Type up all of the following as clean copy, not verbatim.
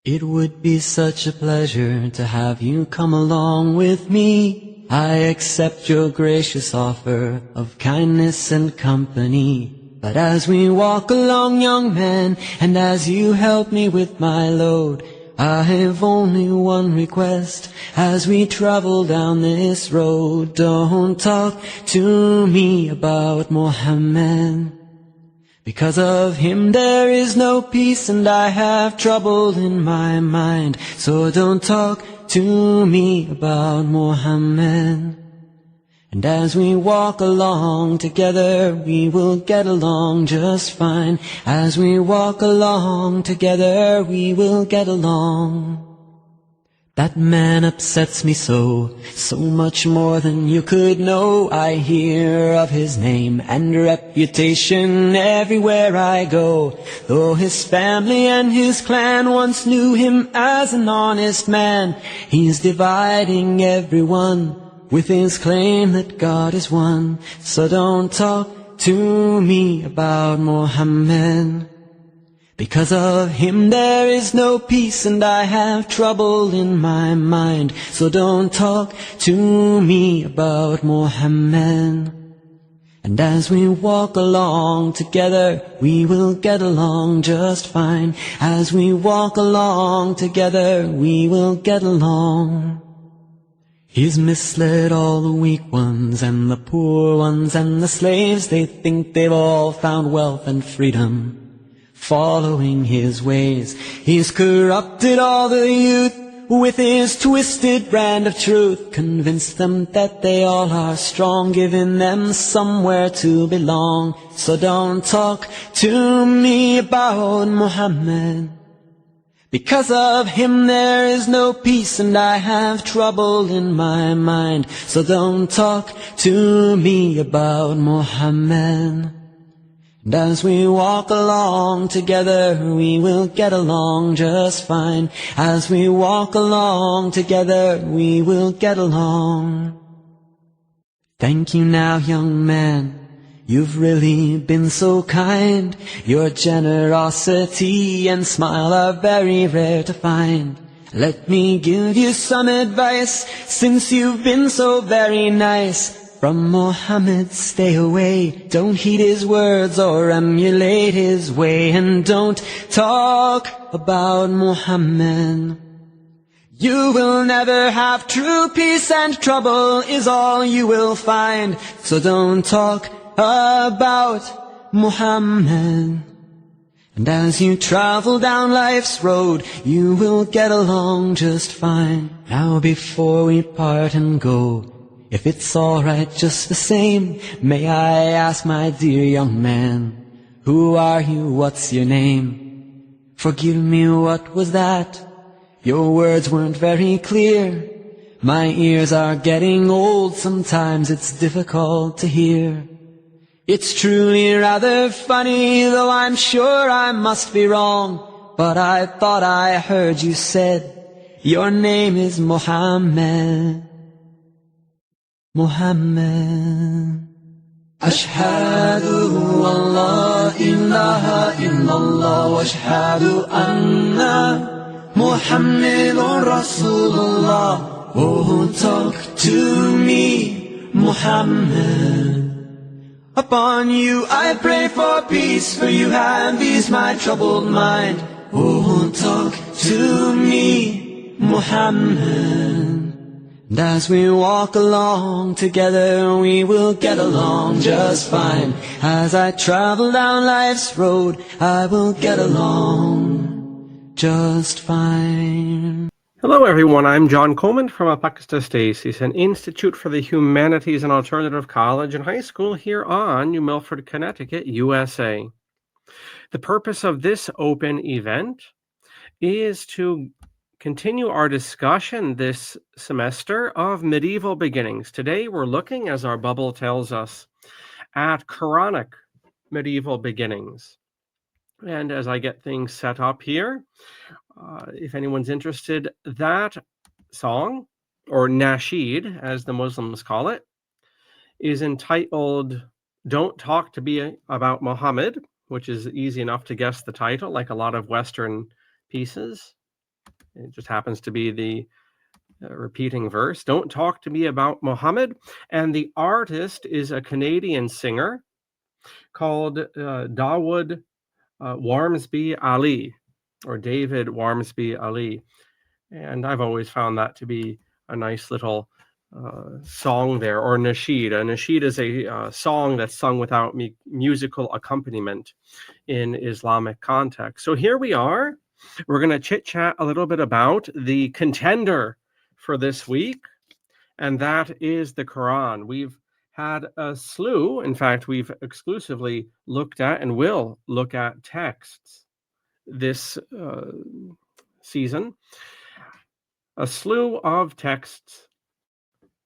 It would be such a pleasure to have you come along with me. I accept your gracious offer of kindness and company. But as we walk along, young man, and as you help me with my load, I have only one request as we travel down this road. Don't talk to me about Muhammad. Because of him there is no peace and I have trouble in my mind. So don't talk to me about Muhammad. And as we walk along together, we will get along just fine. As we walk along together, we will get along. That man upsets me so much more than you could know. I hear of his name and reputation everywhere I go. Though his family and his clan once knew him as an honest man, he's dividing everyone with his claim that God is one. So don't talk to me about Muhammad. Because of him there is no peace and I have trouble in my mind. So don't talk to me about Muhammad. And as we walk along together, we will get along just fine. As we walk along together, we will get along. He's misled all the weak ones and the poor ones and the slaves. They think they've all found wealth and freedom following his ways. He's corrupted all the youth with his twisted brand of truth. Convinced them that they all are strong, giving them somewhere to belong. So don't talk to me about Muhammad. Because of him there is no peace and I have trouble in my mind. So don't talk to me about Muhammad. And as we walk along together, we will get along just fine. As we walk along together, we will get along. Thank you now, young man. You've really been so kind. Your generosity and smile are very rare to find. Let me give you some advice, since you've been so very nice. From Muhammad stay away, don't heed his words or emulate his way. And don't talk about Muhammad. You will never have true peace and trouble is all you will find. So don't talk about Muhammad. And as you travel down life's road, you will get along just fine. Now before we part and go, if it's alright just the same, may I ask, my dear young man, who are you, what's your name? Forgive me, what was that? Your words weren't very clear. My ears are getting old, sometimes it's difficult to hear. It's truly rather funny, though I'm sure I must be wrong. But I thought I heard you said your name is Muhammad. Muhammad. Ashhadu an la ilaha illallah wa ashhadu anna Muhammadun Rasulullah. Oh, talk to me, Muhammad. Upon you I pray for peace, for you have eased my troubled mind. Oh, talk to me, Muhammad. And as we walk along together, we will get along just fine. As I travel down life's road, I will get along just fine. Hello everyone, I'm John Coleman from ApocatastasisInstitute, an institute for the humanities and alternative college and high school here on New Milford, Connecticut, USA. The purpose of this open event is to continue our discussion this semester of medieval beginnings. Today we're looking, as our bubble tells us, at Quranic medieval beginnings. And as I get things set up here, if anyone's interested, that song, or nasheed, as the Muslims call it, is entitled Don't Talk to Me About Muhammad, which is easy enough to guess the title, like a lot of Western pieces. It just happens to be the repeating verse. Don't talk to me about Muhammad. And the artist is a Canadian singer called Dawood Warmsby Ali, or David Warmsby Ali. And I've always found that to be a nice little song there, or nasheed. A nasheed is a song that's sung without musical accompaniment in Islamic context. So here we are. We're going to chit-chat a little bit about the contender for this week, and that is the Quran. We've had a slew. In fact, we've exclusively looked at and will look at texts this season. A slew of texts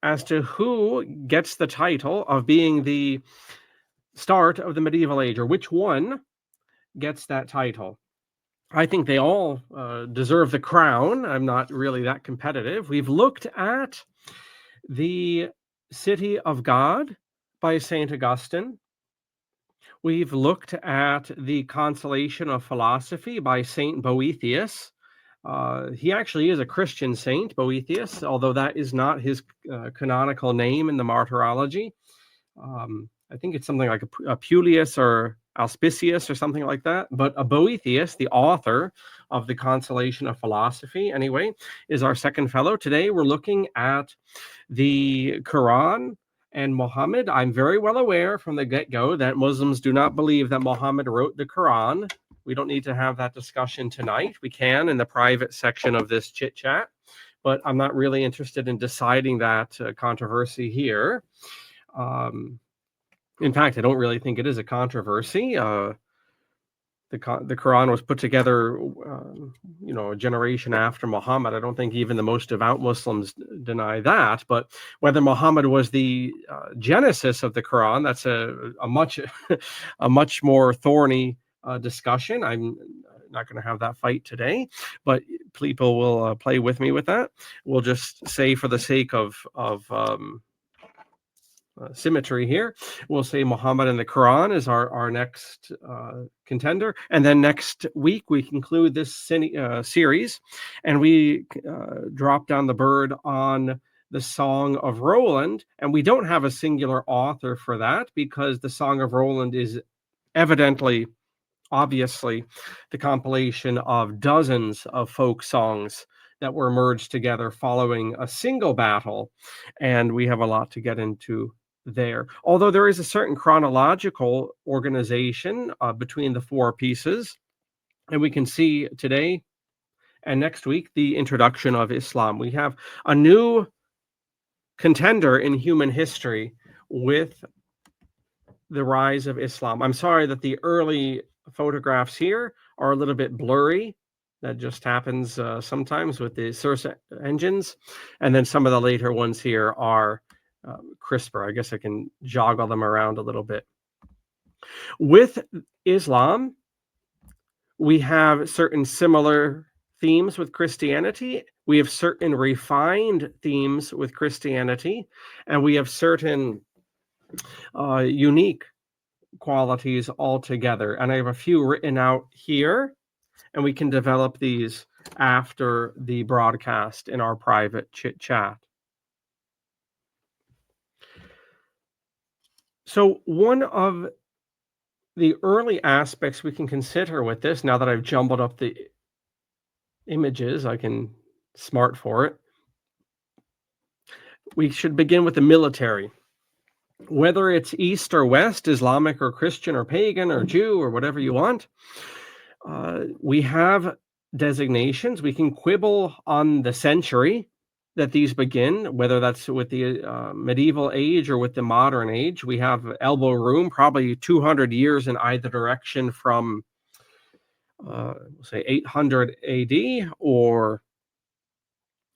as to who gets the title of being the start of the medieval age, or which one gets that title. I think they all deserve the crown. I'm not really that competitive. We've looked at the City of God by St. Augustine. We've looked at the Consolation of Philosophy by St. Boethius. He actually is a Christian saint, Boethius, although that is not his canonical name in the martyrology. I think it's something like a Pulius or Auspicius or something like that. But a Boethius, the author of the Consolation of Philosophy, anyway, is our second fellow. Today we're looking at the Quran and Muhammad. I'm very well aware from the get-go that Muslims do not believe that Muhammad wrote the Quran. We don't need to have that discussion tonight. We can in the private section of this chit-chat, but I'm not really interested in deciding that controversy here. In fact, I don't really think it is a controversy. The Quran was put together, a generation after Muhammad. I don't think even the most devout Muslims deny that. But whether Muhammad was the genesis of the Quran, that's a much more thorny discussion. I'm not going to have that fight today, but people will play with me with that. We'll just say, for the sake of symmetry here, we'll say Muhammad and the Quran is our next contender. And then next week, we conclude this series, and we drop down the bird on the Song of Roland. And we don't have a singular author for that, because the Song of Roland is obviously, the compilation of dozens of folk songs that were merged together following a single battle. And we have a lot to get into there. Although there is a certain chronological organization between the four pieces. And we can see today and next week the introduction of Islam. We have a new contender in human history with the rise of Islam. I'm sorry that the early photographs here are a little bit blurry. That just happens sometimes with the search engines. And then some of the later ones here are crisper. I guess I can joggle them around a little bit. With Islam, we have certain similar themes with Christianity. We have certain refined themes with Christianity, and we have certain unique qualities altogether. And I have a few written out here, and we can develop these after the broadcast in our private chit chat. So one of the early aspects we can consider with this, now that I've jumbled up the images, I can smart for it. We should begin with the military. Whether it's East or West, Islamic or Christian or pagan or Jew or whatever you want, we have designations. We can quibble on the century that these begin, whether that's with the medieval age or with the modern age. We have elbow room, probably 200 years in either direction from, say, 800 AD or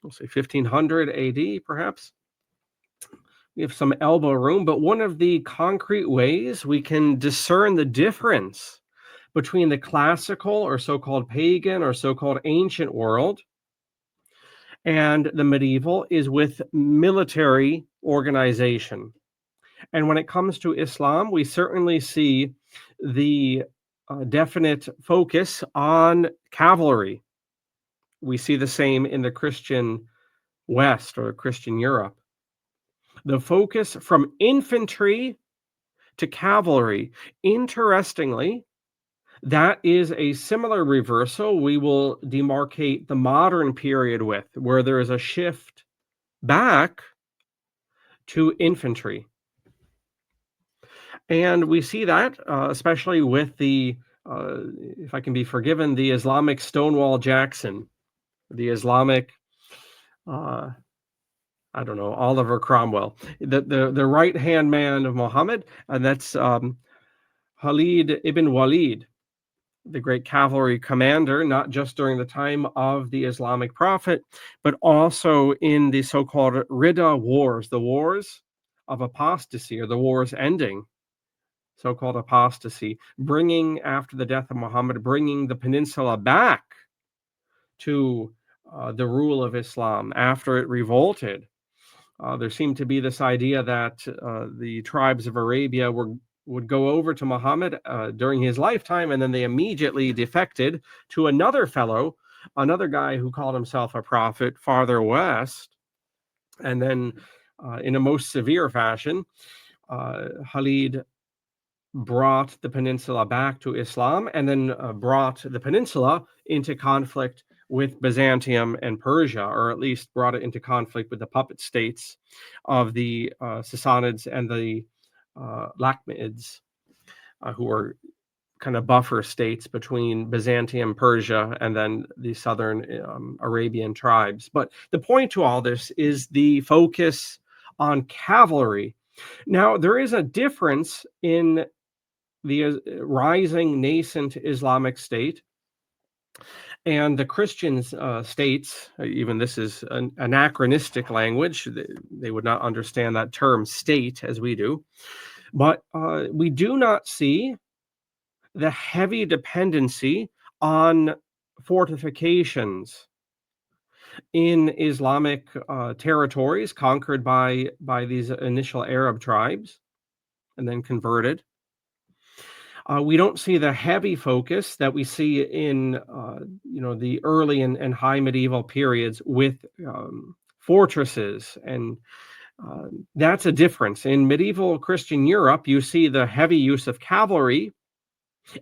we'll say 1500 AD, perhaps. We have some elbow room, but one of the concrete ways we can discern the difference between the classical or so-called pagan or so-called ancient world and the medieval is with military organization. And when it comes to Islam, we certainly see the definite focus on cavalry, we see the same in the Christian West or Christian Europe. The focus from infantry to cavalry. Interestingly, that is a similar reversal we will demarcate the modern period with, where there is a shift back to infantry. And we see that, especially with the, if I can be forgiven, the Islamic Stonewall Jackson, the Islamic, I don't know, Oliver Cromwell, the right-hand man of Muhammad, and that's Khalid ibn Walid, the great cavalry commander, not just during the time of the Islamic prophet, but also in the so-called Ridda Wars, the wars of apostasy, or the wars ending, so-called apostasy, bringing, after the death of Muhammad, bringing the peninsula back to the rule of Islam after it revolted. There seemed to be this idea that the tribes of Arabia would go over to Muhammad during his lifetime, and then they immediately defected to another guy who called himself a prophet farther west. And then in a most severe fashion, Khalid brought the peninsula back to Islam, and then brought the peninsula into conflict with Byzantium and Persia, or at least brought it into conflict with the puppet states of the Sassanids and the Lakhmids, who were kind of buffer states between Byzantium, Persia, and then the southern Arabian tribes. But the point to all this is the focus on cavalry. Now, there is a difference in the rising nascent Islamic State and the Christian states. Even this is an anachronistic language. They would not understand that term state as we do. But we do not see the heavy dependency on fortifications in Islamic territories conquered by these initial Arab tribes and then converted. We don't see the heavy focus that we see in the early and high medieval periods with fortresses, and that's a difference. In medieval Christian Europe, you see the heavy use of cavalry,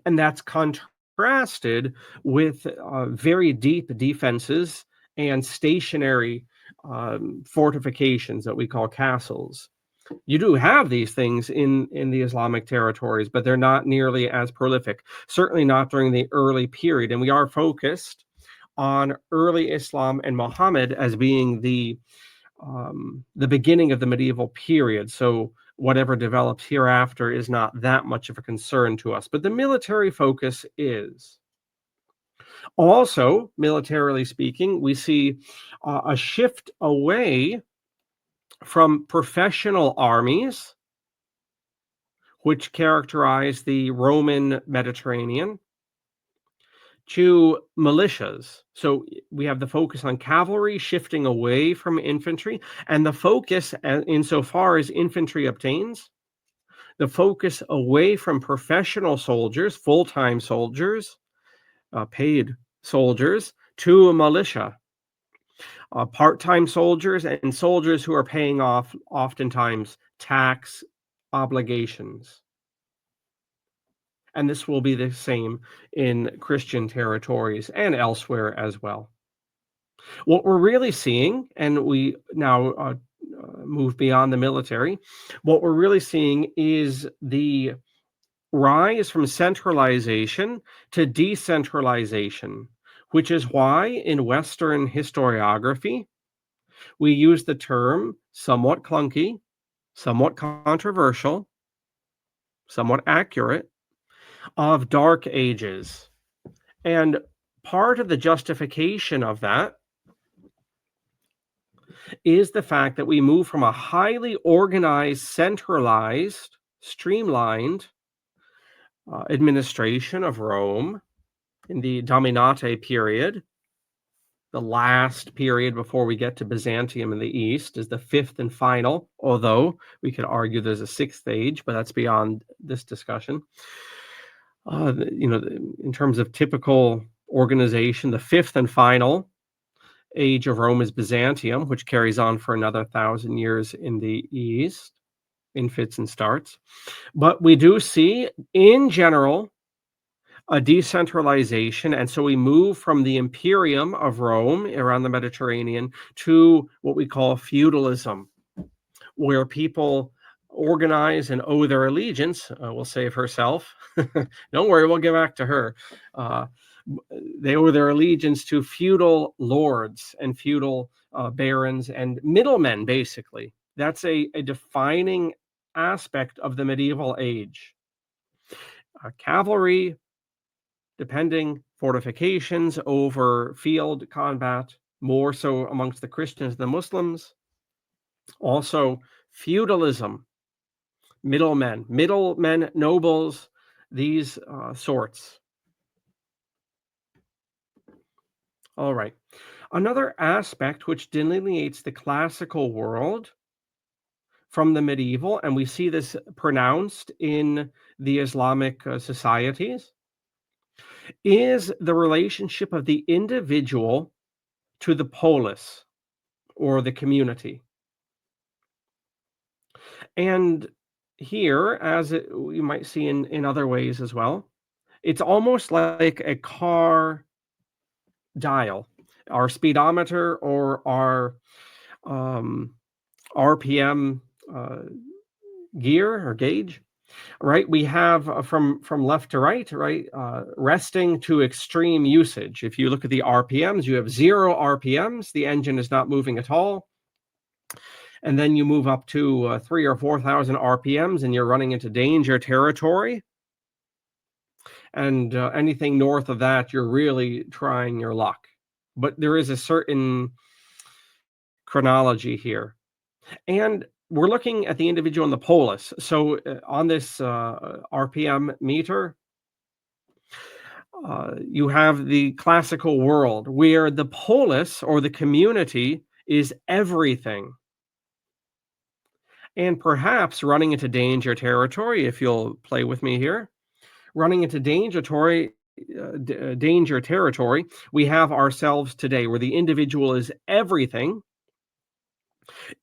and that's contrasted with very deep defenses and stationary fortifications that we call castles. You do have these things in the Islamic territories, but they're not nearly as prolific, certainly not during the early period. And we are focused on early Islam and Muhammad as being the beginning of the medieval period. So whatever develops hereafter is not that much of a concern to us. But the military focus is. Also, militarily speaking, we see a shift away from professional armies, which characterize the Roman Mediterranean, to militias. So we have the focus on cavalry shifting away from infantry, and the focus, insofar as infantry obtains, the focus away from professional soldiers, full-time soldiers, paid soldiers, to a militia. Part-time soldiers and soldiers who are paying off oftentimes tax obligations. And this will be the same in Christian territories and elsewhere as well. What we're really seeing, and we now move beyond the military, what we're really seeing is the rise from centralization to decentralization, which is why in Western historiography, we use the term somewhat clunky, somewhat controversial, somewhat accurate, of Dark Ages. And part of the justification of that is the fact that we move from a highly organized, centralized, streamlined administration of Rome in the Dominate period. The last period before we get to Byzantium in the East is the fifth and final, although we could argue there's a sixth age, but that's beyond this discussion. In terms of typical organization, the fifth and final age of Rome is Byzantium, which carries on for another 1,000 years in the East, in fits and starts. But we do see, in general, a decentralization, and so we move from the imperium of Rome around the Mediterranean to what we call feudalism, where people organize and owe their allegiance. Will save herself. Don't worry, we'll get back to her. Uh, they owe their allegiance to feudal lords and feudal barons and middlemen, basically. That's a defining aspect of the medieval age. Cavalry, depending, fortifications over field combat, more so amongst the Christians than Muslims. Also, feudalism, middlemen, nobles, these sorts. All right. Another aspect which delineates the classical world from the medieval, and we see this pronounced in the Islamic societies, is the relationship of the individual to the polis, or the community. And here, as we might see in other ways as well, it's almost like a car dial, our speedometer or our RPM gear or gauge, right? We have from left to right, resting to extreme usage. If you look at the RPMs, you have 0 RPMs, the engine is not moving at all. And then you move up to 3,000 or 4,000 RPMs and you're running into danger territory. And anything north of that, you're really trying your luck. But there is a certain chronology here. And we're looking at the individual and the polis. So on this RPM meter, you have the classical world where the polis, or the community, is everything. And perhaps running into danger territory, if you'll play with me here, running into danger territory, we have ourselves today, where the individual is everything.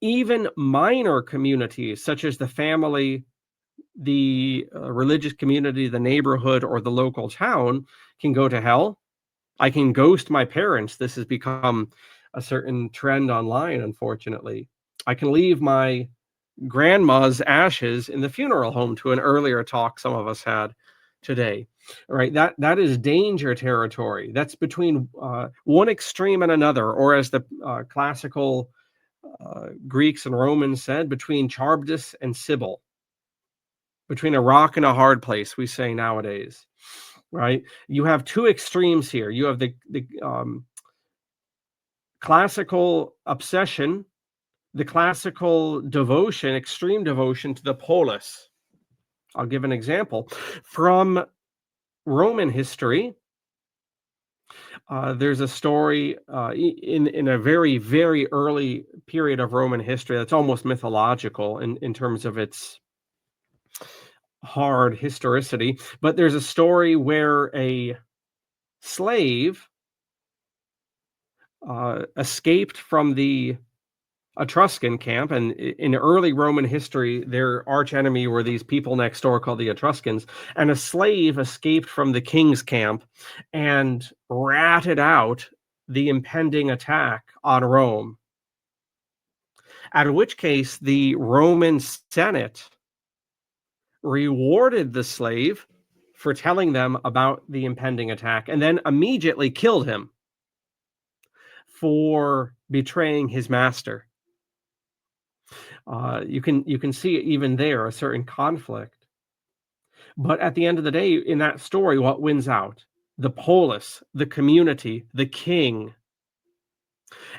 Even minor communities, such as the family, the religious community, the neighborhood, or the local town, can go to hell. I can ghost my parents. This has become a certain trend online, unfortunately. I can leave my grandma's ashes in the funeral home, to an earlier talk some of us had today. Right, that is danger territory. That's between one extreme and another, or as the classical Greeks and Romans said, between Charybdis and Sibyl, between a rock and a hard place, we say nowadays. Right, you have two extremes here. You have the classical obsession, the classical devotion, extreme devotion to the polis. I'll give an example from Roman history. There's a story in a very, very early period of Roman history that's almost mythological in terms of its hard historicity. But there's a story where a slave escaped from the Etruscan camp, and in early Roman history, their archenemy were these people next door called the Etruscans, and a slave escaped from the king's camp and ratted out the impending attack on Rome. At which case, the Roman Senate rewarded the slave for telling them about the impending attack, and then immediately killed him for betraying his master. You can see even there a certain conflict. But at the end of the day, in that story, what wins out? The polis, the community, the king.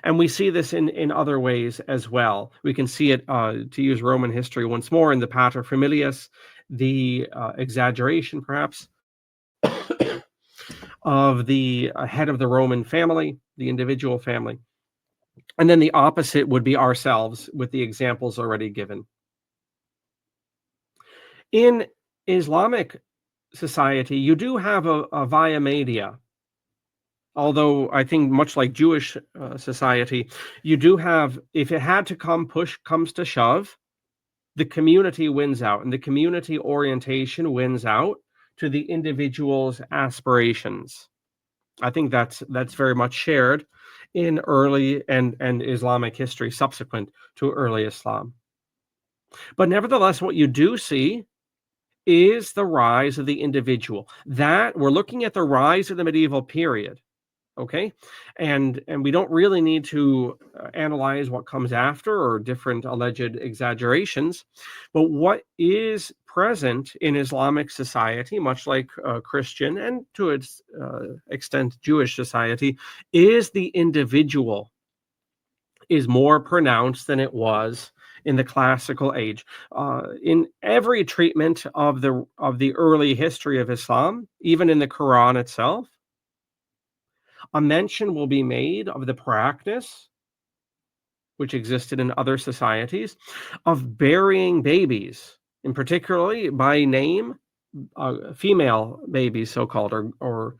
And we see this in other ways as well. We can see it, to use Roman history once more, in the paterfamilias, the exaggeration, perhaps, of the head of the Roman family, the individual family. And then the opposite would be ourselves, with the examples already given. In Islamic society, you do have a via media, Although I think much like Jewish society, you do have, if it had to push comes to shove, the community wins out, and the community orientation wins out to the individual's aspirations. I think that's very much shared in early and Islamic history subsequent to early Islam. But nevertheless, what you do see is the rise of the individual. That we're looking at the rise of the medieval period. Okay, and we don't really need to analyze what comes after or different alleged exaggerations, but what is present in Islamic society, much like Christian and to its extent Jewish society, is the individual is more pronounced than it was in the classical age. In every treatment of the early history of Islam, even in the Quran itself, a mention will be made of the practice, which existed in other societies, of burying babies, and particularly by name, female babies, so-called, or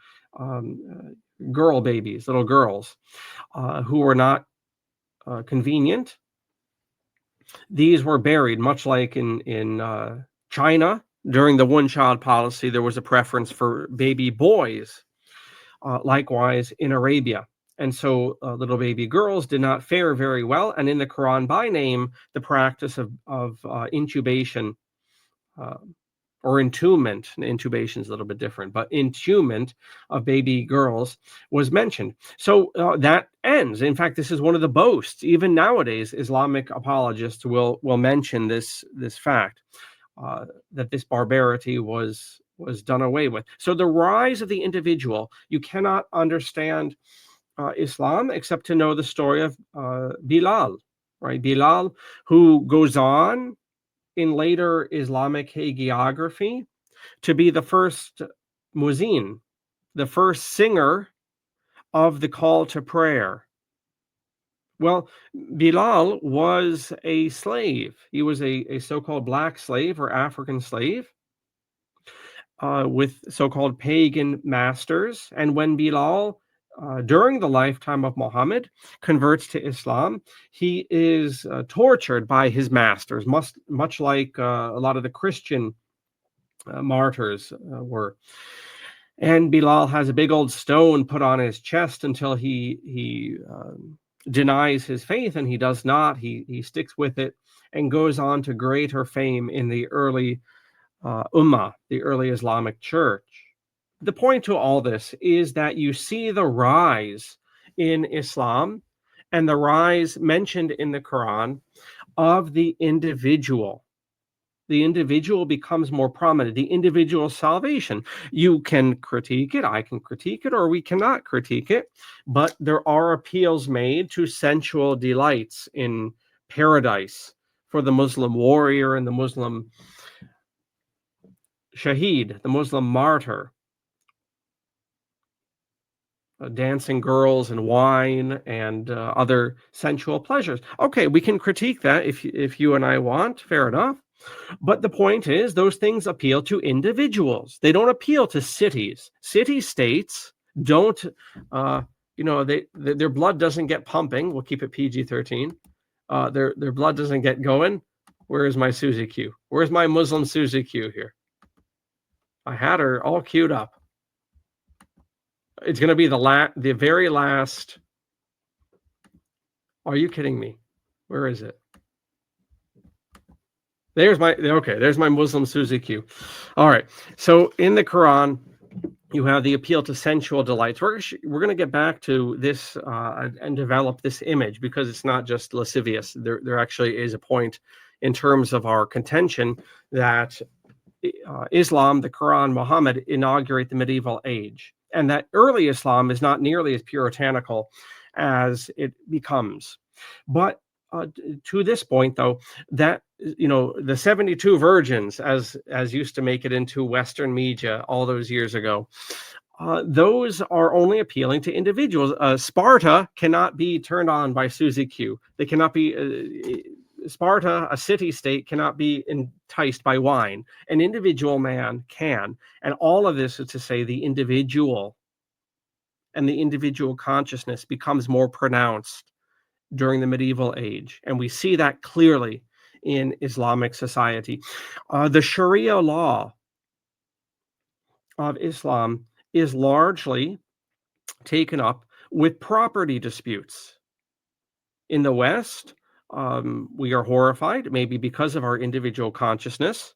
girl babies, little girls, who were not convenient. These were buried, much like in China. During the one-child policy, there was a preference for baby boys. Likewise in Arabia. And so little baby girls did not fare very well. And in the Quran by name, the practice of intubation or entombment, intubation is a little bit different, but entombment of baby girls was mentioned. So that ends. In fact, this is one of the boasts. Even nowadays, Islamic apologists will mention this fact, that this barbarity was done away with. So the rise of the individual, you cannot understand Islam except to know the story of Bilal, right? Bilal, who goes on in later Islamic hagiography to be the first muezzin, the first singer of the call to prayer. Well, Bilal was a slave. He was a so-called black slave or African slave, with so-called pagan masters. And when Bilal, during the lifetime of Muhammad, converts to Islam, he is tortured by his masters, much like a lot of the Christian martyrs were. And Bilal has a big old stone put on his chest until he denies his faith, and he does not. He sticks with it and goes on to greater fame in the early Ummah, the early Islamic Church. The point to all this is that you see the rise in Islam and the rise mentioned in the Quran of the individual. The individual becomes more prominent, the individual salvation. You can critique it, I can critique it, or we cannot critique it, but there are appeals made to sensual delights in paradise for the Muslim warrior and the Muslim shaheed, the Muslim martyr. Dancing girls and wine and other sensual pleasures. Okay, we can critique that if you and I want, fair enough. But the point is, those things appeal to individuals. They don't appeal to cities. City-states don't, their blood doesn't get pumping. We'll keep it PG-13. Their blood doesn't get going. Where is my Susie Q? Where's my Muslim Susie Q here? I had her all queued up. It's going to be the very last. Are you kidding me? Where is it? There's my Muslim Susie Q. All right. So in the Quran, you have the appeal to sensual delights. We're going to get back to this and develop this image, because it's not just lascivious. There actually is a point in terms of our contention that Islam, the Quran, Muhammad inaugurate the medieval age, and that early Islam is not nearly as puritanical as it becomes. But to this point, though, that the 72 virgins, as used to make it into Western media all those years ago, those are only appealing to individuals. Sparta cannot be turned on by Susie Q. They cannot be. Sparta, a city-state, cannot be enticed by wine. An individual man can. And all of this is to say the individual. and the individual consciousness becomes more pronounced during the medieval age. And we see that clearly in Islamic society. The Sharia law of Islam is largely taken up with property disputes. In the West, we are horrified, maybe because of our individual consciousness.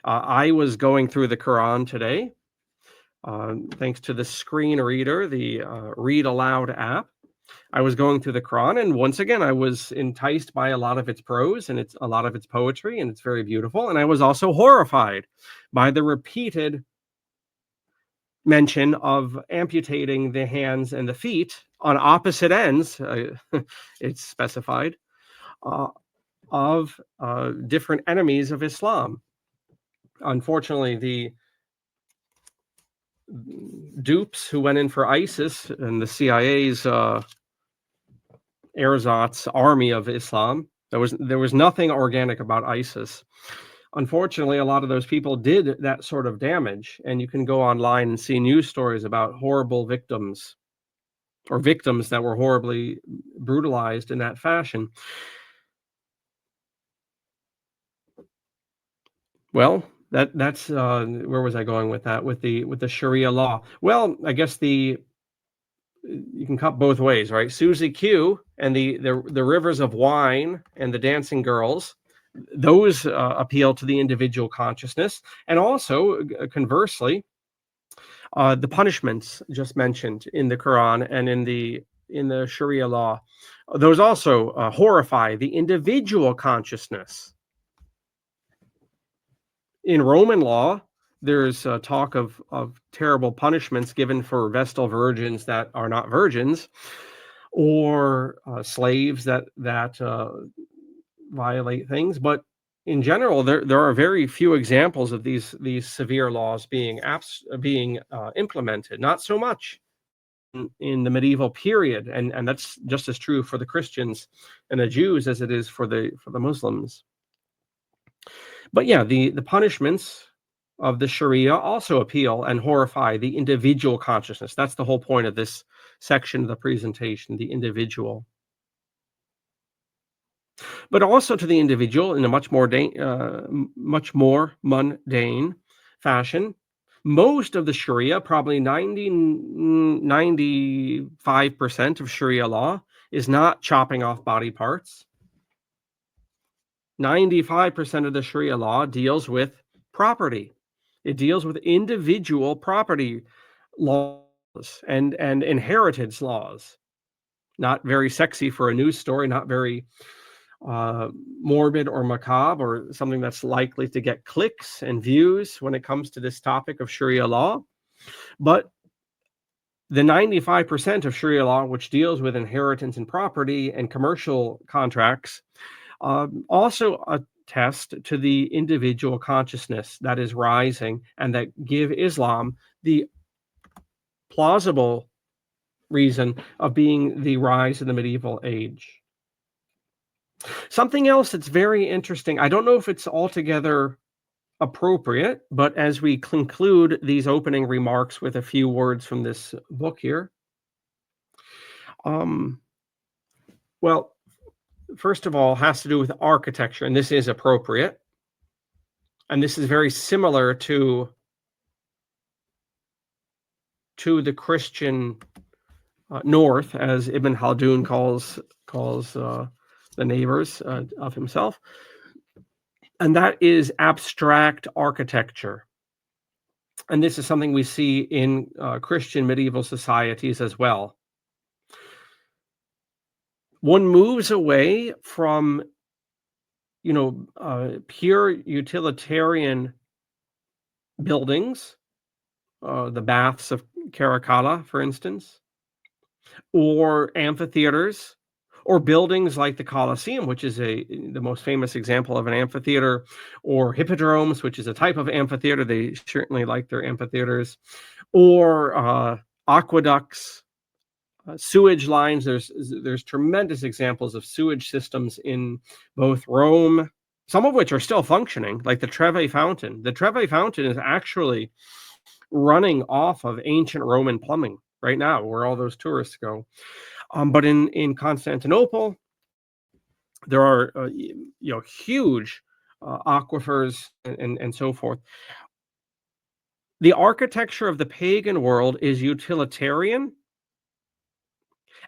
I was going through the Quran today, thanks to the screen reader, the Read Aloud app. I was going through the Quran, and once again, I was enticed by a lot of its prose and a lot of its poetry, and it's very beautiful. And I was also horrified by the repeated mention of amputating the hands and the feet on opposite ends, it's specified, of different enemies of Islam. Unfortunately, the dupes who went in for ISIS and the CIA's ersatz army of Islam, there was nothing organic about ISIS. Unfortunately, a lot of those people did that sort of damage, and you can go online and see news stories about horrible victims or victims that were horribly brutalized in that fashion. Well, that's where was I going with that? With the Sharia law? Well, I guess you can cut both ways, right? Susie Q and the rivers of wine and the dancing girls, those appeal to the individual consciousness, and also conversely, the punishments just mentioned in the Quran and in the Sharia law, those also horrify the individual consciousness. In Roman law, there's talk of terrible punishments given for Vestal virgins that are not virgins, or slaves that violate things. But in general, there are very few examples of these severe laws being implemented. Not so much in the medieval period, and that's just as true for the Christians and the Jews as it is for the Muslims. But yeah, the punishments of the Sharia also appeal and horrify the individual consciousness. That's the whole point of this section of the presentation, the individual. But also to the individual in a much more mundane fashion. Most of the Sharia, probably 95% of Sharia law, is not chopping off body parts. 95% of the Sharia law deals with property. It deals with individual property laws and inheritance laws. Not very sexy for a news story, not very morbid or macabre, or something that's likely to get clicks and views when it comes to this topic of Sharia law. But the 95% of Sharia law, which deals with inheritance and property and commercial contracts, also attest to the individual consciousness that is rising and that give Islam the plausible reason of being the rise of the medieval age. Something else that's very interesting, I don't know if it's altogether appropriate, but as we conclude these opening remarks with a few words from this book here. Well, first of all, has to do with architecture, and this is appropriate. And this is very similar to the Christian North, as Ibn Khaldun calls the neighbors of himself. And that is abstract architecture. And this is something we see in Christian medieval societies as well. One moves away from, pure utilitarian buildings, the baths of Caracalla, for instance, or amphitheaters, or buildings like the Colosseum, which is the most famous example of an amphitheater, or hippodromes, which is a type of amphitheater. They certainly like their amphitheaters, or aqueducts, sewage lines. There's tremendous examples of sewage systems in both Rome, some of which are still functioning, like the Trevi Fountain. The Trevi Fountain is actually running off of ancient Roman plumbing. right now, where all those tourists go. But in Constantinople, there are huge aquifers and so forth. The architecture of the pagan world is utilitarian,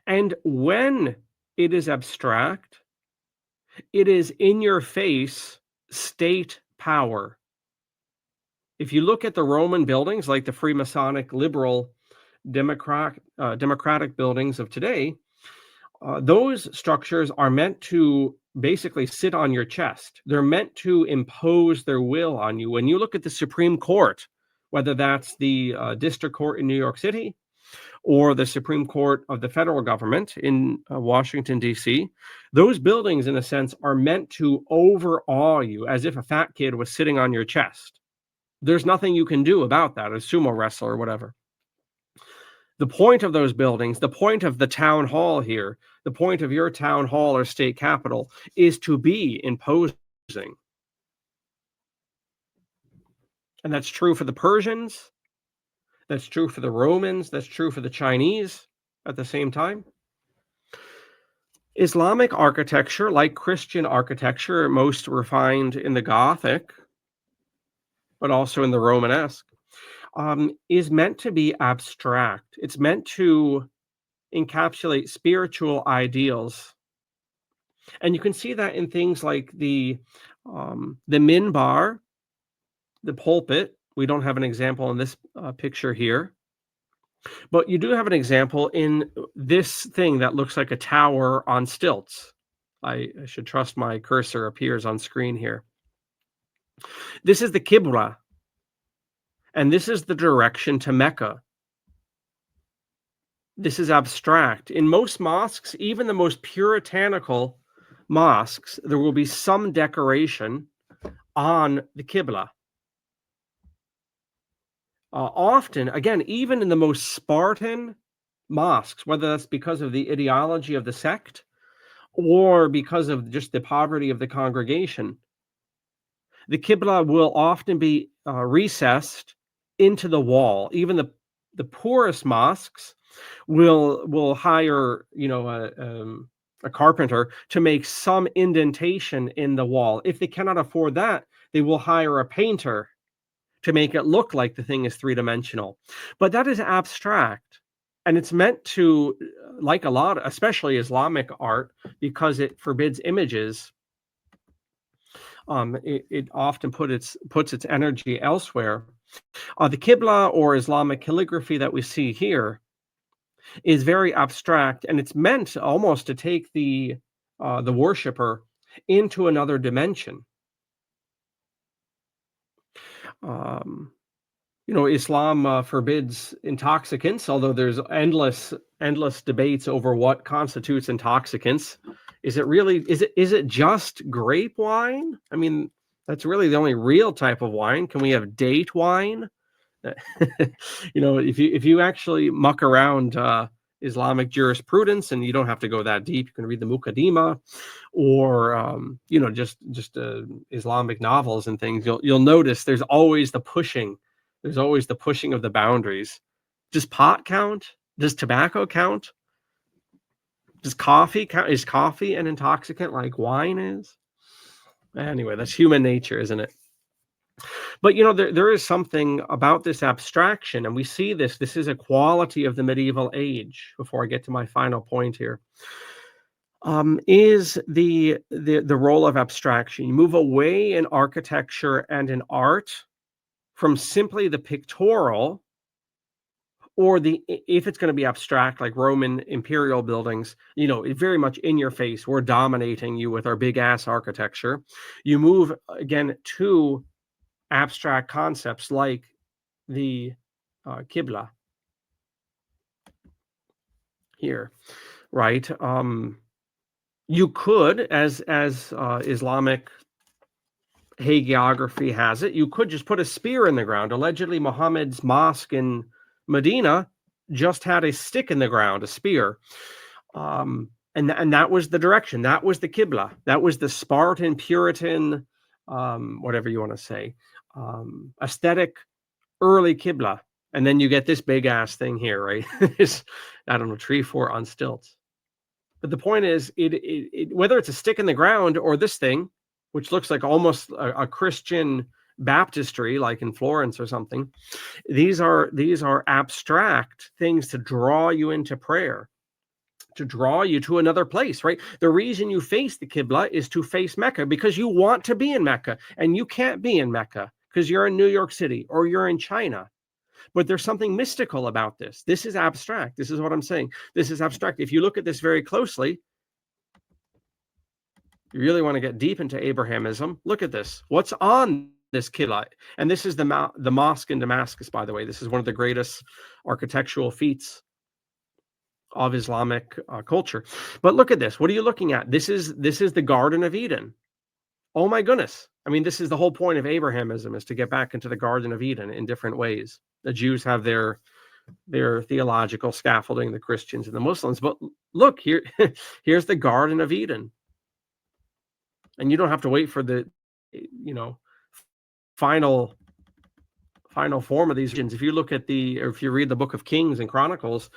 and when it is abstract, it is in your face state power. If you look at the Roman buildings, like the Freemasonic liberal democratic buildings of today, those structures are meant to basically sit on your chest. They're meant to impose their will on you. When you look at the Supreme Court, whether that's the District Court in New York City or the Supreme Court of the federal government in Washington, D.C., those buildings, in a sense, are meant to overawe you as if a fat kid was sitting on your chest. There's nothing you can do about that, a sumo wrestler or whatever. The point of those buildings, the point of the town hall here, the point of your town hall or state capitol is to be imposing. And that's true for the Persians. That's true for the Romans. That's true for the Chinese at the same time. Islamic architecture, like Christian architecture, most refined in the Gothic, but also in the Romanesque, is meant to be abstract. It's meant to encapsulate spiritual ideals. And you can see that in things like the minbar, the pulpit. We don't have an example in this picture here, but you do have an example in this thing that looks like a tower on stilts. I should trust my cursor appears on screen here. This is the Qibla, and this is the direction to Mecca. This is abstract. In most mosques, even the most puritanical mosques, there will be some decoration on the Qibla. Often, again, even in the most Spartan mosques, whether that's because of the ideology of the sect or because of just the poverty of the congregation, the Qibla will often be recessed into the wall. Even the poorest mosques will hire, a carpenter to make some indentation in the wall. If they cannot afford that, they will hire a painter to make it look like the thing is three-dimensional. But that is abstract, and it's meant to, like a lot, especially Islamic art, because it forbids images. It often puts its energy elsewhere. The Qibla, or Islamic calligraphy that we see here, is very abstract, and it's meant almost to take the worshiper into another dimension. Islam forbids intoxicants, although there's endless debates over what constitutes intoxicants. Is it just grape wine? I mean, that's really the only real type of wine. Can we have date wine? If you actually muck around Islamic jurisprudence, and you don't have to go that deep, you can read the Muqaddimah or just Islamic novels and things. You'll notice there's always the pushing. There's always the pushing of the boundaries. Does pot count? Does tobacco count? Does coffee count? Is coffee an intoxicant like wine is? Anyway, that's human nature, isn't it? But there is something about this abstraction, and we see this. This is a quality of the medieval age. Before I get to my final point here, is the role of abstraction. You move away in architecture and in art from simply the pictorial, or if it's going to be abstract, like Roman imperial buildings, very much in your face. We're dominating you with our big ass architecture. You move again to abstract concepts like the Qibla here, right? You could, as Islamic hagiography has it, you could just put a spear in the ground. Allegedly, Muhammad's mosque in Medina just had a stick in the ground, a spear. And that was the direction. That was the Qibla. That was the Spartan, Puritan, whatever you want to say, aesthetic early Qibla. And then you get this big ass thing here, right? This, I don't know, tree fort on stilts. But the point is, whether it's a stick in the ground or this thing, which looks like almost a Christian baptistry, like in Florence or something, these are abstract things to draw you into prayer, to draw you to another place, right? The reason you face the Qibla is to face Mecca, because you want to be in Mecca, and you can't be in Mecca because you're in New York City or you're in China. But there's something mystical about this. This is abstract. This is what I'm saying. This is abstract. If you look at this very closely, you really want to get deep into Abrahamism. Look at this. What's on this Qibla? And this is the mosque in Damascus, by the way. This is one of the greatest architectural feats of Islamic culture. But look at this. What are you looking at? This is the Garden of Eden. Oh my goodness. I mean, this is the whole point of Abrahamism, is to get back into the Garden of Eden in different ways. The Jews have their theological scaffolding, the Christians and the Muslims. But look, here's the Garden of Eden. And you don't have to wait for the, final form of these regions. If you look at or if you read the Book of Kings and Chronicles,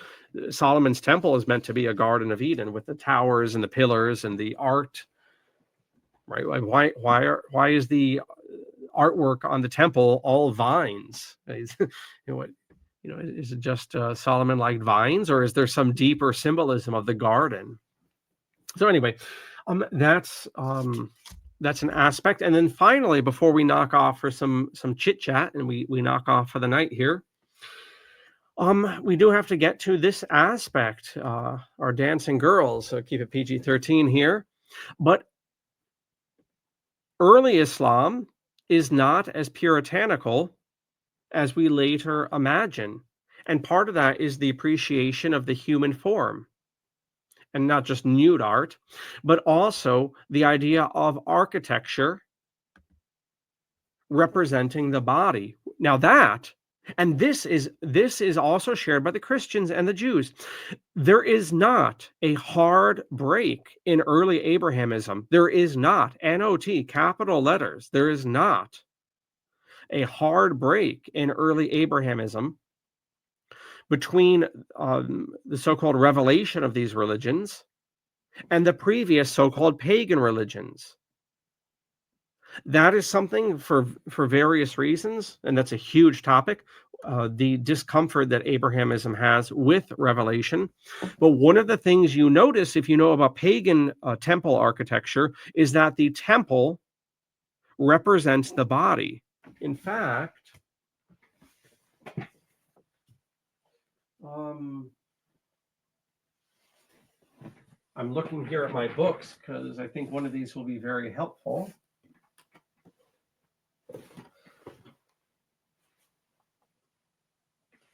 Solomon's temple is meant to be a Garden of Eden with the towers and the pillars and the art. Right? Why is the artwork on the temple all vines? Is it just Solomon liked vines, or is there some deeper symbolism of the garden? So anyway, that's an aspect. And then finally, before we knock off for some chit chat and we knock off for the night here, we do have to get to this aspect, our dancing girls. So keep it PG-13 here, but early Islam is not as puritanical as we later imagine. And part of that is the appreciation of the human form. And not just nude art, but also the idea of architecture representing the body. Now this is also shared by the Christians and the Jews. There is not a hard break in early Abrahamism. There is not, N-O-T, capital letters. There is not a hard break in early Abrahamism between the so-called revelation of these religions and the previous so-called pagan religions. That is something for various reasons, and that's a huge topic, the discomfort that Abrahamism has with revelation. But one of the things you notice if you know about pagan temple architecture is that the temple represents the body. In fact, I'm looking here at my books because I think one of these will be very helpful.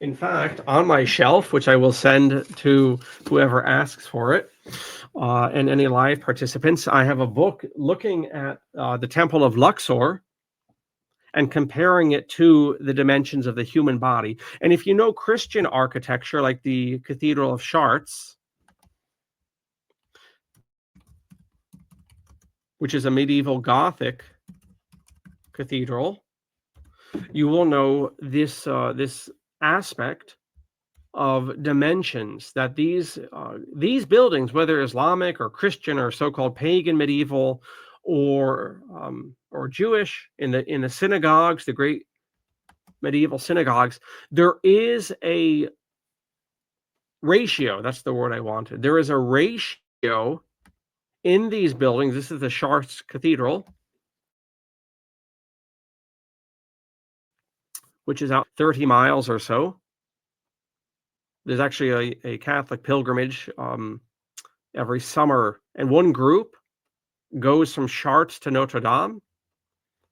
In fact, on my shelf, which I will send to whoever asks for it, and any live participants, I have a book looking at the Temple of Luxor and comparing it to the dimensions of the human body. And if you know Christian architecture, like the Cathedral of Chartres, which is a medieval Gothic cathedral, you will know this aspect of dimensions, that these buildings, whether Islamic or Christian or so-called pagan, medieval, or Jewish, in the synagogues, the great medieval synagogues, there is a ratio. That's the word I wanted. There is a ratio in these buildings. This is the Chartres Cathedral, which is out 30 miles or so. There's actually a Catholic pilgrimage every summer, and one group goes from Chartres to Notre Dame,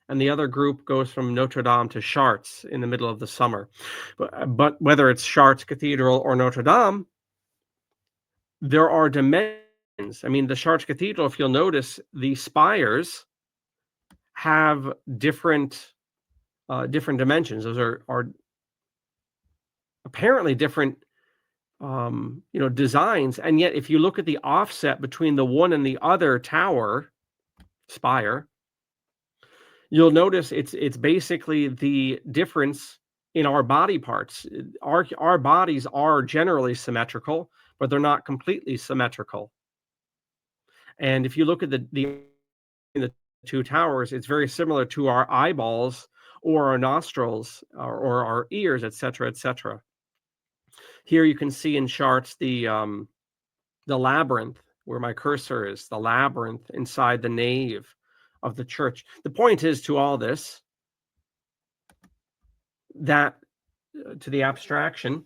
and the other group goes from Notre Dame to Chartres in the middle of the summer. But whether it's Chartres Cathedral or Notre Dame, there are dimensions. I mean, the Chartres Cathedral, if you'll notice, the spires have different dimensions. Those are apparently different designs, and yet if you look at the offset between the one and the other spire, you'll notice it's basically the difference in our body parts. Our bodies are generally symmetrical, but they're not completely symmetrical. And if you look at the two towers, it's very similar to our eyeballs or our nostrils or our ears, etc., etc. Here you can see in charts the labyrinth where my cursor is, the labyrinth inside the nave of the church. The point is to all this that to the abstraction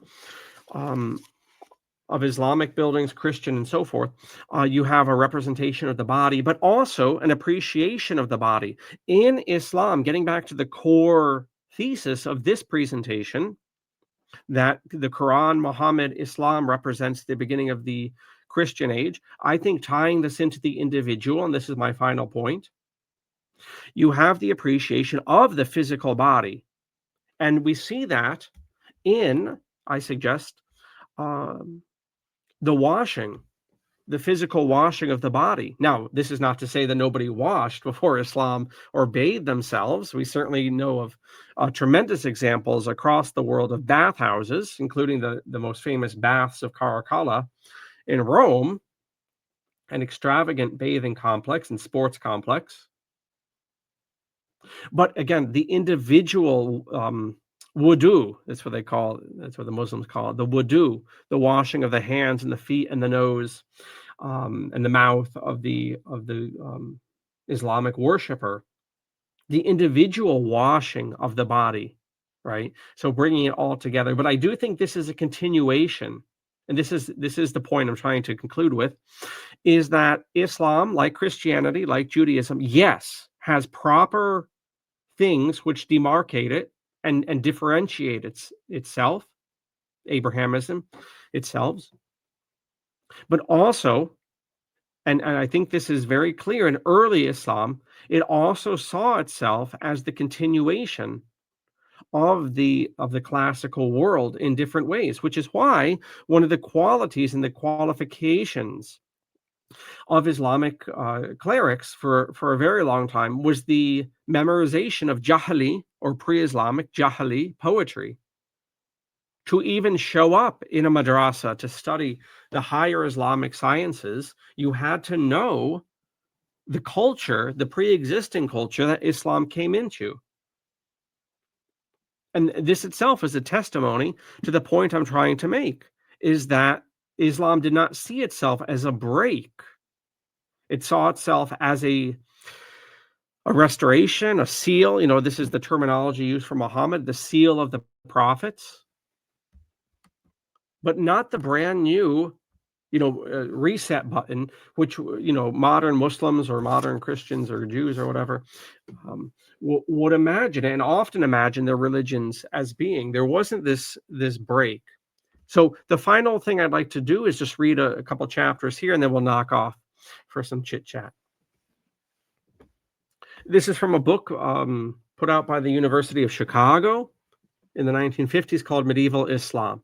of Islamic buildings, Christian, and so forth, you have a representation of the body, but also an appreciation of the body. In Islam, getting back to the core thesis of this presentation, that the Quran, Muhammad, Islam represents the beginning of the Christian age, I think tying this into the individual, and this is my final point, you have the appreciation of the physical body. And we see that in, I suggest, the washing, the physical washing of the body. Now, this is not to say that nobody washed before Islam or bathed themselves. We certainly know of tremendous examples across the world of bathhouses, including the most famous baths of Caracalla in Rome, an extravagant bathing complex and sports complex. But again, the individual wudu, that's what the Muslims call it, the wudu, the washing of the hands and the feet and the nose and the mouth of the Islamic worshiper, the individual washing of the body, right? So bringing it all together. But I do think this is a continuation, and this is the point I'm trying to conclude with, is that Islam, like Christianity, like Judaism, yes, has proper things which demarcate it and differentiate itself, Abrahamism itself, but also, and I think this is very clear in early Islam, it also saw itself as the continuation of the classical world in different ways, which is why one of the qualities and the qualifications of Islamic clerics for a very long time was the memorization of Jahili or pre-Islamic Jahili poetry. To even show up in a madrasa to study the higher Islamic sciences, you had to know the culture, the pre-existing culture that Islam came into. And this itself is a testimony to the point I'm trying to make, is that Islam did not see itself as a break. It saw itself as a restoration, a seal. You know, this is the terminology used for Muhammad, the seal of the prophets, but not the brand new, reset button, which, modern Muslims or modern Christians or Jews or whatever would imagine and often imagine their religions as being. There wasn't this break. So the final thing I'd like to do is just read a couple chapters here, and then we'll knock off for some chit chat. This is from a book put out by the University of Chicago in the 1950s called Medieval Islam.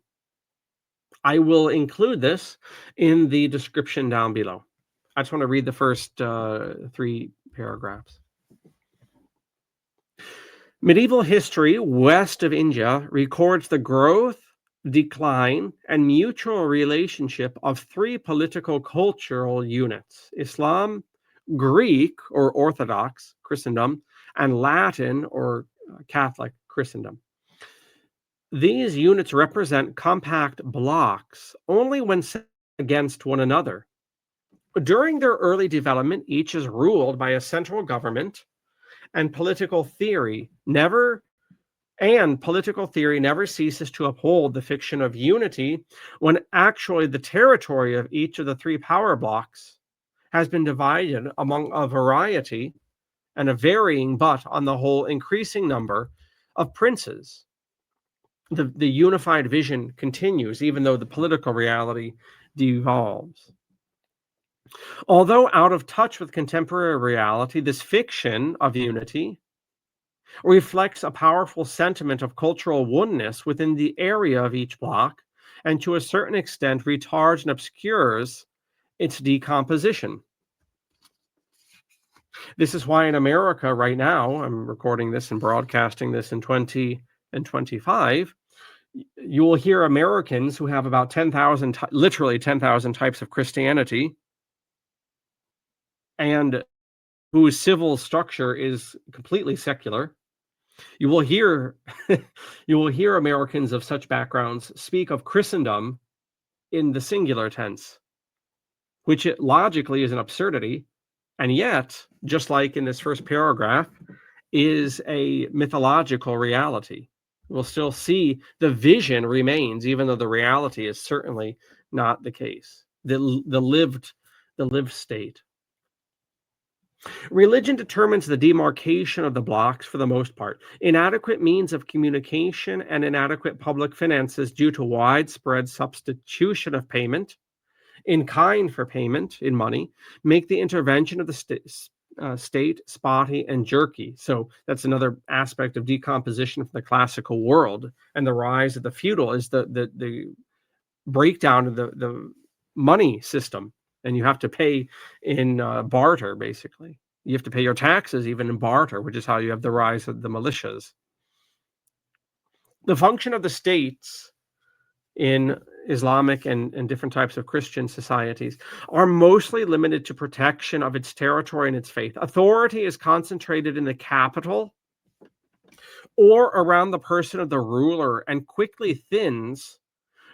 I will include this in the description down below. I just want to read the first 3 paragraphs. Medieval history west of India records the growth, decline, and mutual relationship of 3 political cultural units: Islam, Greek or Orthodox Christendom, and Latin or Catholic Christendom. These units represent compact blocks only when set against one another. During their early development, each is ruled by a central government, and political theory never ceases to uphold the fiction of unity when actually the territory of each of the 3 power blocks has been divided among a variety and a varying but on the whole increasing number of princes. The unified vision continues even though the political reality devolves. Although out of touch with contemporary reality, this fiction of unity reflects a powerful sentiment of cultural oneness within the area of each block, and to a certain extent retards and obscures its decomposition. This is why in America right now, I'm recording this and broadcasting this in 2020, and 25, you will hear Americans who have about 10,000, literally 10,000 types of Christianity, and whose civil structure is completely secular. You will hear you will hear Americans of such backgrounds speak of Christendom in the singular tense, which logically is an absurdity, and yet, just like in this first paragraph, is a mythological reality. We'll still see the vision remains, even though the reality is certainly not the case. The lived state. Religion determines the demarcation of the blocks for the most part. Inadequate means of communication and inadequate public finances due to widespread substitution of payment in kind for payment in money make the intervention of the state spotty and jerky. So that's another aspect of decomposition from the classical world, and the rise of the feudal is the breakdown of the money system, and you have to pay in barter. Basically, you have to pay your taxes even in barter, which is how you have the rise of the militias. The function of the states in Islamic and different types of Christian societies are mostly limited to protection of its territory and its faith. Authority is concentrated in the capital or around the person of the ruler and quickly thins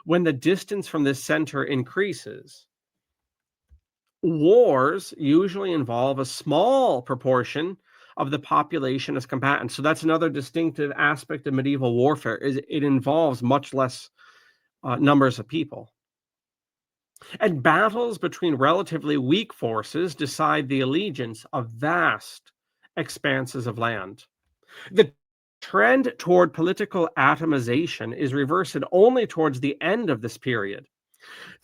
when the distance from this center increases. Wars usually involve a small proportion of the population as combatants. So that's another distinctive aspect of medieval warfare, is it involves much less numbers of people. And battles between relatively weak forces decide the allegiance of vast expanses of land. The trend toward political atomization is reversed only towards the end of this period.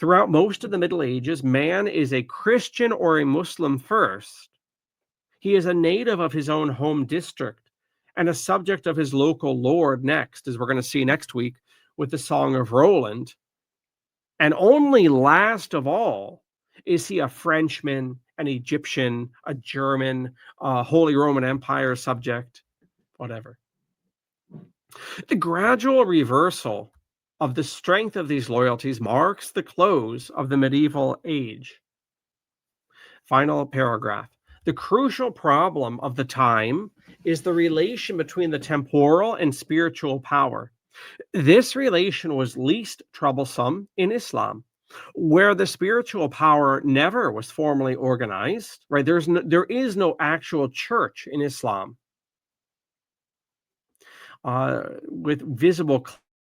Throughout most of the Middle Ages, man is a Christian or a Muslim first. He is a native of his own home district and a subject of his local lord next, as we're going to see next week with the Song of Roland. And only last of all is he a Frenchman, an Egyptian, a German, a Holy Roman Empire subject, whatever. The gradual reversal of the strength of these loyalties marks the close of the medieval age. Final paragraph. The crucial problem of the time is the relation between the temporal and spiritual power. This relation was least troublesome in Islam, where the spiritual power never was formally organized, right? There is no actual church in Islam with visible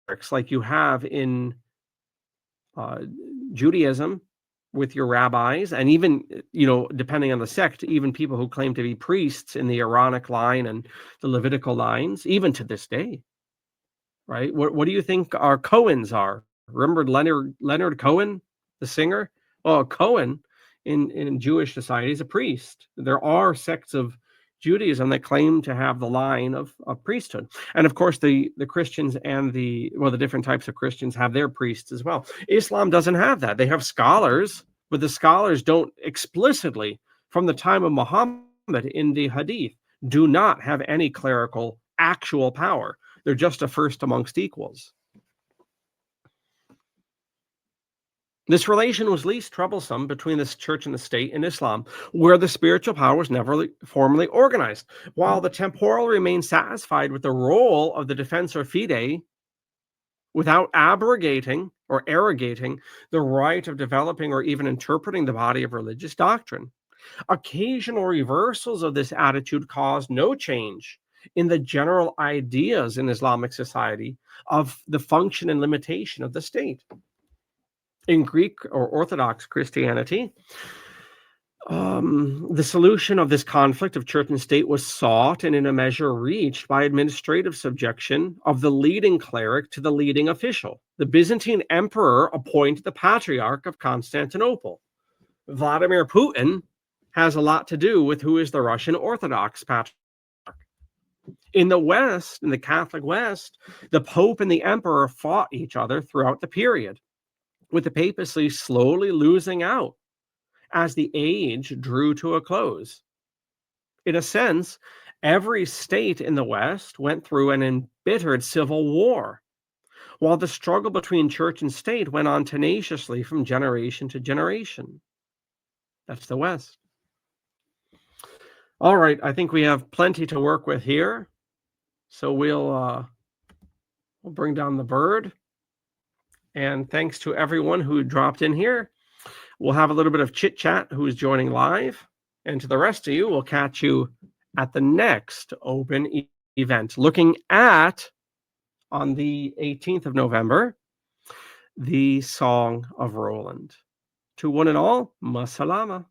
clerics like you have in Judaism with your rabbis, and even, depending on the sect, even people who claim to be priests in the Aaronic line and the Levitical lines, even to this day, right? What do you think our Cohens are? Remember Leonard Cohen, the singer? Well, Cohen in Jewish society is a priest. There are sects of Judaism that claim to have the line of priesthood. And of course, the Christians and the different types of Christians have their priests as well. Islam doesn't have that. They have scholars, but the scholars don't explicitly, from the time of Muhammad in the Hadith, do not have any clerical actual power. They're just a first amongst equals. This relation was least troublesome between the church and the state in Islam, where the spiritual power was never formally organized, while the temporal remained satisfied with the role of the defensor fidei without abrogating or arrogating the right of developing or even interpreting the body of religious doctrine. Occasional reversals of this attitude caused no change in the general ideas in Islamic society of the function and limitation of the state. In Greek or Orthodox Christianity, the solution of this conflict of church and state was sought and in a measure reached by administrative subjection of the leading cleric to the leading official. The Byzantine emperor appointed the Patriarch of Constantinople. Vladimir Putin has a lot to do with who is the Russian Orthodox Patriarch. In the West, in the Catholic West, the Pope and the Emperor fought each other throughout the period, with the papacy slowly losing out as the age drew to a close. In a sense, Every state in the West went through an embittered civil war, while the struggle between church and state went on tenaciously from generation to generation. That's the West. All right, I think we have plenty to work with here. So we'll bring down the bird. And thanks to everyone who dropped in here. We'll have a little bit of chit chat who's joining live. And to the rest of you, we'll catch you at the next open event, looking at, on the 18th of November, the Song of Roland. To one and all, masalama.